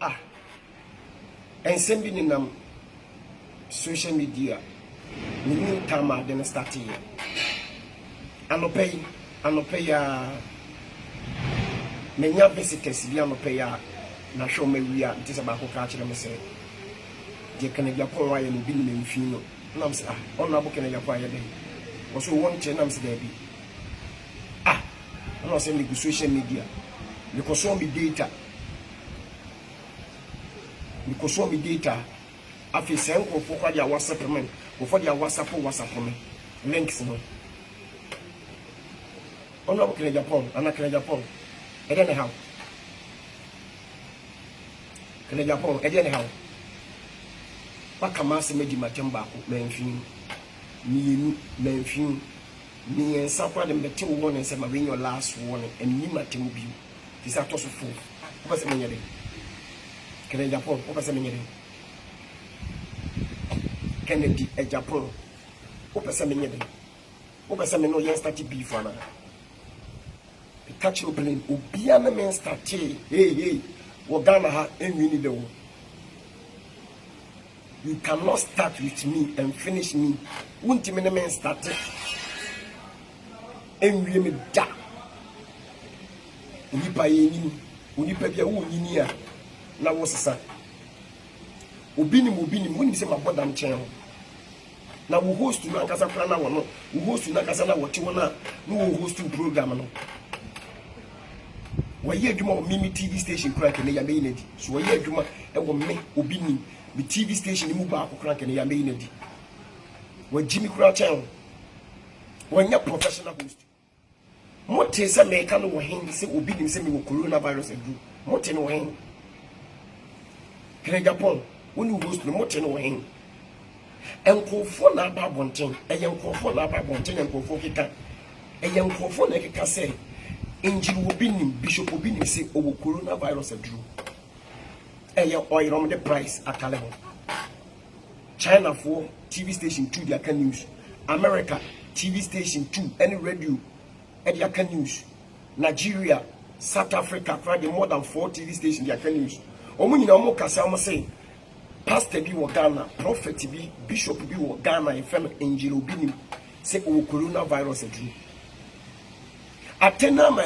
ah and sending in social media we need time then start here anopay menya visitors bi anopay na show me wia it is about ka kire me say je kan Japan wa ye no bi ni mfi no nam say on na bo kan Japan ya dey wo so won che nam say there bi I'm not saying the social media because so me data I feel same for their WhatsApp men for their WhatsApp me links no on na bo kan Japan ana kan Japan e dey how kan Japan e dey how Pakama se meji matemba ko menfin ni ensakwa dem beti wo ne se ma when your last one and ni matem bi this ato so full ko se menye de kan Japan ko se menye de Kennedy e Japan ko se menye de ko se me no yen start beef ana catch opening obia na men start hey wo Ghana ha enwi de wo. You cannot start with me and finish me. Won't me men start and we me da. Unipa yeni, unipa bia wo nyini a na wo sesa. Obi ni woni se mabodam chen. Na wo host na kasa kra na wo no. Wo host na kasa na wo ti wo na wo host program no. Wo ye adwuma o Mimi TV station kra ke na ya me nedi. So wo ye adwuma e wo me obi ni the TV station mu ba akokra ke na ya me nedi. Wo Jimmy kra chen. Wo nya professional host. Mote se me ka no wo hen se obi nim se me wo coronavirus adu. Mote no wo hen. Kene Japan woni wo host no mote no wo hen. Enkofo na ba bonten, eyenkofo na ba bonten enkofo kika. Eyenkofo na kika se injiri obi nim bishop obi nim se owo coronavirus adu. Eye oyirom the price akale ho. China for TV station 2 their can news. America TV station 2 any radio their can news. Nigeria, South Africa crowd more than 4 TV stations their can news. Omo nyina omo kasa omo say pastor bi wo Ghana, prophet bi, bishop bi wo Ghana e fem injili obi nim say o coronavirus adu. Atena ma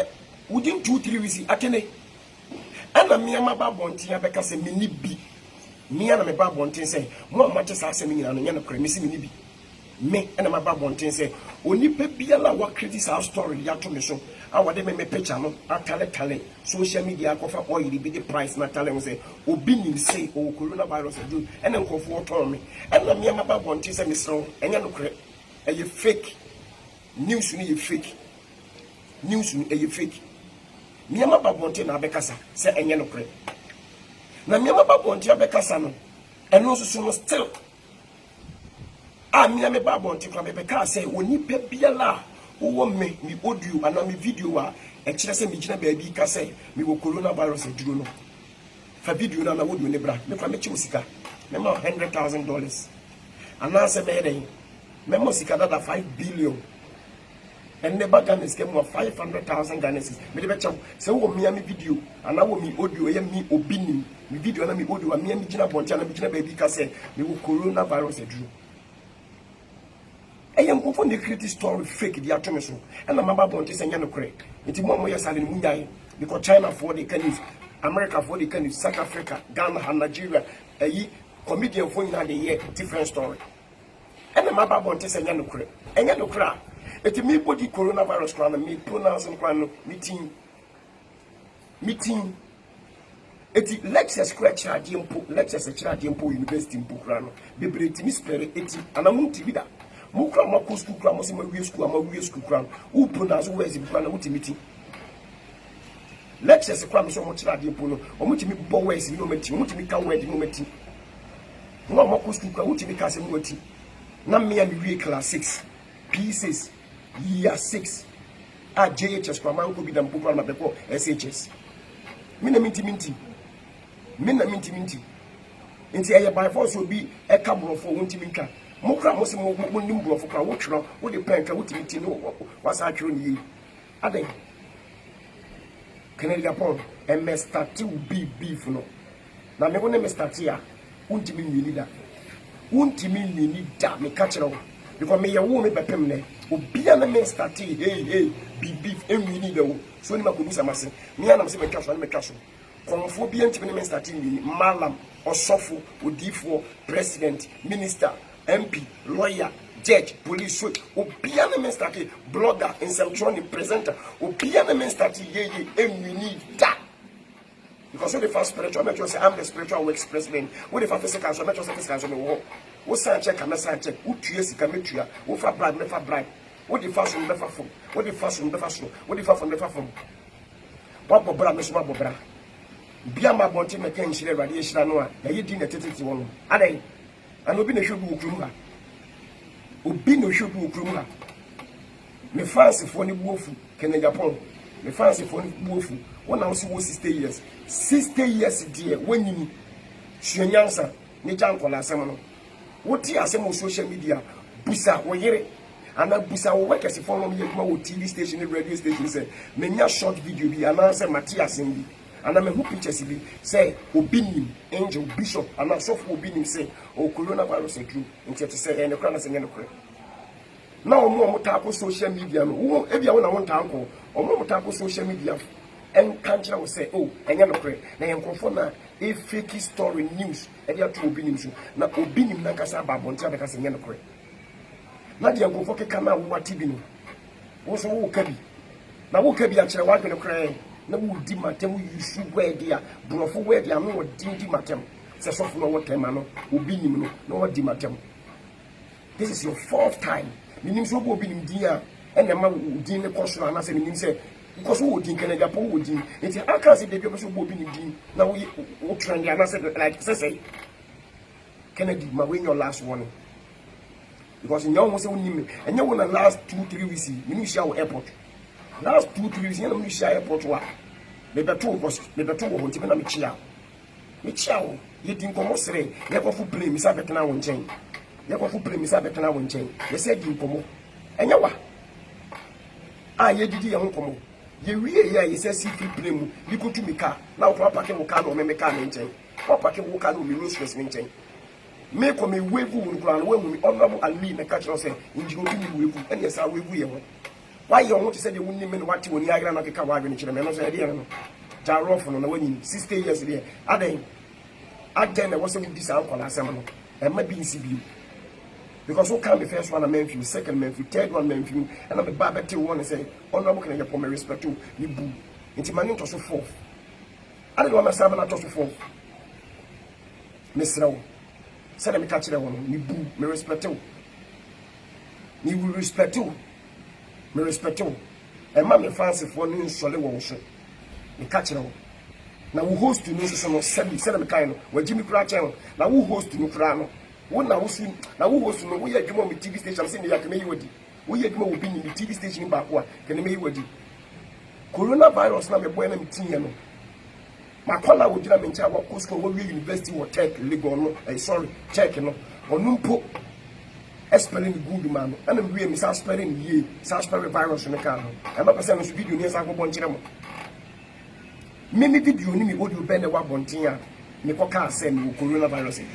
within 2-3 weeks atene ana me ama ba bontin abeka say me ni bi me ana me ba bontin say mo amate sa asem nyina no nya no kra me si me ni bi me ana ma ba bontin say onipa biala wa criticize story ya to me so awade me picture no atale social media akofa oil bi the price na tale say obi nim say o coronavirus adu ene nkofo oton me ana me ama ba bontin say me so enya no kra eye fake news ni ye fake news ni eye fake miama babonte na abekasa se enye no kre na miama babonte abekasa no eno so no still miama babonte kra bebeka se onipa biala wo me mi audio ana mi video a e kire se mi gina ba bi ka se mi wo coronavirus aduro no fa video na wo do ne bra me kwa me chi usika me ma $100,000 ana se be dey me mo sika da 5 billion and the back and came of 500,000 Ghana cedis. Me be chow say wo me video and na wo me audio ye me obinim me video na me audio a me gina bontia na me gina baby ka say me wo coronavirus adru. Eyem kofo the create story fake dia to me so and na maba bontia say nya no correct. Nti mo ye sale mu nyai because China for the can use, America for the can use, South Africa, Ghana and Nigeria comedian for na the year different story. And na maba bontia say nya no correct. Enya no correct. Eti me body coronavirus kwana me pronounce kwano meeting eti lectures scratch adimpo lectures adimpo university mpo krano bebre eti mi spere eti anamu tv da mu kra ma ko school kra mo se ma wie school krano u pronounce words bi kwana wuti meeting lectures kra mo so mo kira adimpo no o mo timi bo words ni no meeting mo timi ka word no meeting no ma ko school kra wuti mi ka se mo wati na me ya mi wie class 6 pieces year 6 JHS kwa manko bi dampo kwa mabeko SHS mina minti nti eye by force obi e ka brofo wonti minka mo kra mo se mo nim brofo kra wo twro wo de penka wo timiti no wasa twro ni yi aden Kennedy Japan MS start beef no na me wona me start here untimi nwini da untimi nwini da me ka kire wo because me ye wo me bepem ne obia na me start hey bibi enwini da wo so ni makodu samase me anam se me twa so na me twa so konfo bi ntimi me start nwini malam osofo odifo president minister MP lawyer judge police so obia na me start blogger insemtronic presenter obia na me start ye enwini da. Because when the first spiritual, I say I'm the spiritual works president. When the first physical, I say physical, I say who sign check, I sign check. Who trees, can make you. Who for bribe, never bribe. What the first one, never from. What the first one, never from. What the first one, never from. What bobra, Miss Mabobra. Biama Bonti, my king, she radiation, no one. You didn't attend to one. Are they? And Obino should be Ukruma. Obino should be Ukruma. Me fancy for any wolf, can Japan. Me fancy for any wolf. When I was 60 years. 60 years dear when you shenyansa ni jankola semano woti asem on social media busa wo yere ana busa wo work as follow me kuma wo TV station and radio station say menya short video bi ana say Matthias bi ana me who pictures bi say obinim angel bishop ana so for obinim say o coronavirus e true nti to say ene kra na say ene kra na omo tapo social media no wo e bia wo na won tanko omo tapo social media and country will say, oh, and you're not pray. Now you confirm that a fake story news, and you have to obinim so. Now obinim nakasa babontia because you're not pray. Now you go for kama watibino. Also who kabi. Now who kabi actually want to cry. Now who di matem you should wear dia. Brofo wear dia no di matem. Say so for no what time no obinim no what di matem. This is your fourth time. Minim so obinim dia and the man di ne koso na say minim say because who would think Canada would think it's a can't see the people who be in now we trend and I said like say Kennedy my win your last warning because in your almost only and you want the last 2-3 weeks you share airport last 2-3 weeks you share airport what the better was the better won't even me chia you think almost say you go for play Miss Abetana won't change you go for play Miss Abetana won't change they said you come and you what ye didi ya nkomo ye wie ya ye say free play mu bi ko tu mi car na wo park wo car no me car me nchen wo park wo car no me no stress me nchen me ko me wevu wo nkura no we mu honorable ali me catch no say inji obi mi wevu ene sa wevu ye ho why you want to say the wunni me no wati woni agra na keka wa adwe ni kire me no so e de no jarof no na wani 60 years there aden na wo say wudi sa nkola asem no e ma bi nsi bi because who can be first one a man for second man for third one man for and I'm a babette one and say honorable can I get respect to you boo into my name to so forth. I don't want to serve to so forth. Miss Row said me catch that one, you boo, me respect you. Me will respect you. Me respect you. And mammy fancy for new solid wash. Me catch it all. Now who host to know some 7 kind where Jimmy Cratch now who host to Nukrano. One now who was no we are doing with TV station saying that may you we are doing be in the TV station back what can may you coronavirus na me boy na metin no makola wo gina mencha wa Costco wo university wo tech legal no sorry check no onumpo spelling good man and we me sa spelling ye sa spelling virus no ka no e ma person no video ni sa ko bonchire mo me video ni me audio be na wa bontin a me ko ka say me coronavirus e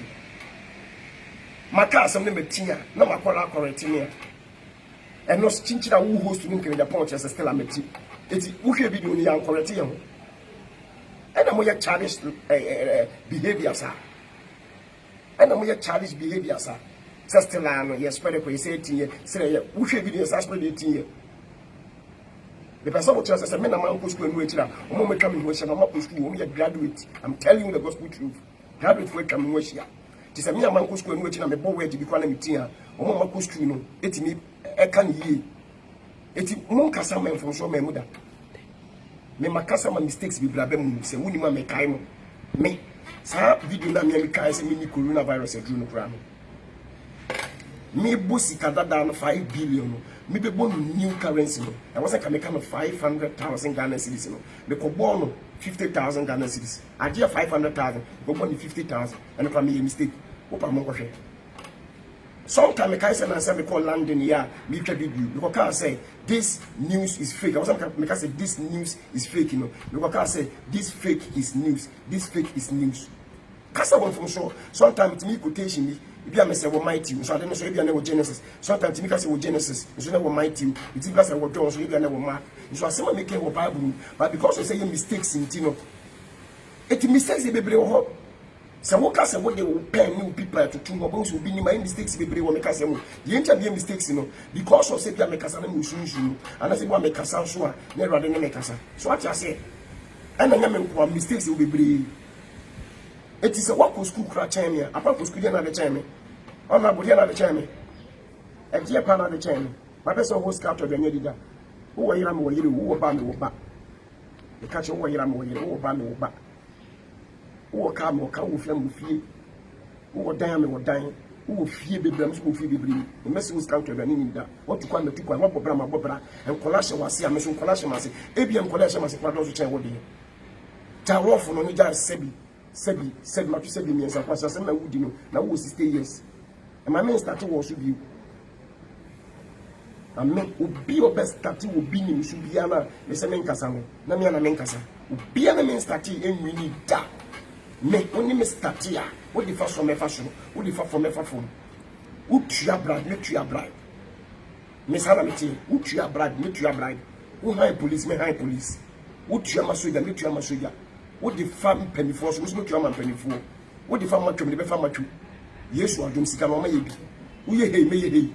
maka some metia na makola correct me and no chinchira who host to nke Japan chese still ameti eti wo hwe video ni yan correct ye ho and am your childish behavior sir and am your childish behavior sir still an yes spread ko say 18 year say wo hwe video sir spread 18 year the person who tells us me na man ko school no etira o mo metwa me ho hye na ma ko school o me graduate I'm telling you the gospel truth graduate we come ho hye tisa me man ko school no etira me bo word bi kwa na metia o mo ma ko school no etimi e kan yi eti mo kasa man fo so me muda me makasa ma mistakes bi bla be mu se woni ma me kai mo me sa video na me kai se me ni coronavirus e dru no kra no me bosi kadada no 5 billion no me be born new currency no I was like I make 500,000 Ghana cedis no me ko born 50,000 Ghana cedis adia 500,000 go born 50,000 and kwa me mistake opa mo ko hwe sometime me kai say na say me call London here me twa video because can say this news is fake I was like me say this news is fake you know because can say this fake is news kasa won from so sometimes me quotation me if I say we might you so I don't know so if I know Genesis sometimes me say we Genesis so na we might you if I say we John so if I know we Mark so I say me make we Bible but because you say mistakes in you know it mistakes e bebre ho se wo ka se wo de wo pen new people to tun go so bi ni my mistakes bebre wo me ka se mo ye ncha be mistakes no because of say bia me kasa na me sunsun and say bo me kasa so a na Erade na me kasa so what you say and na me ko mistakes wo bebre. It is a walk school crack chain, apart from school another chain. On my body another chain. A dear pan of the chain. My best of host capture the Nedida. Who are you? Who are Bammy back? The catcher who are you? Who are Bammy back? Who are come or come with them with you? Who are dying or dying? Who will fear the blams who fear the breed? The message was counter the Ninda. What to call the two and what Brahma Bobra and Colasha was here, Mission Colasha Massy. ABM Colasha Massy, what does the chain? What do you? Tower for no Sebi. Said my said me as a person na would know na wo 60 years and my men started was with you and me obi obest started will be ni should be ana me say men kasa no na me na men kasa obi ana men started enwini da me only me started ya what the first from me fashion what the first from me fashion utua bride me tua bride me sana me tie utua bride me tua bride who high police me high police utua masoja me tua masoja. What the farm penny force was not your man penny for? What the farmer to the farmer to? Yes, I don't see come on my baby. We hey, may he.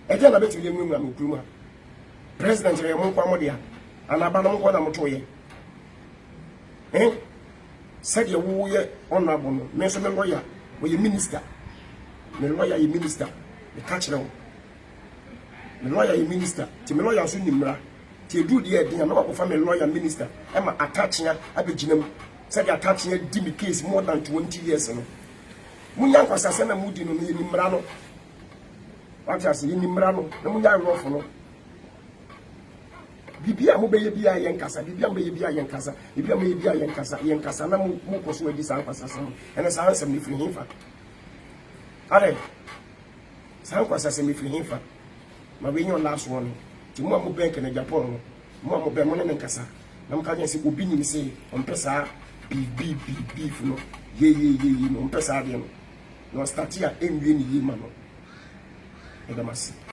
Again, I bet you young woman. President Raymond Pamodia, and Abanon Motoye. Eh? Said your warrior honorable, mention a lawyer, or your minister. The lawyer, a minister, the catch now. The lawyer, a minister, to me lawyer soon in Mra. Till do the idea, no family lawyer minister. I'm attaching a big said attaching a dimmy case more than 20 years ago. Munyan was a sena moody no Nimrano. What I say in Nimrano, the Munya Rofono. Bibia Mobile Bia Yankasa, Bibia Bia Yankasa, Bibia Bia Yankasa, Yankasa, Mukos with this assassin, and as I answer me for him. Are Sanquas as a me for him. My winning last one. Mo mo bank na Japan mo mo be mo na nkasa na mka nya se obi ni se on pesa beef no ye no on pesa de no no start ya enwie ni ye ma no e da masi.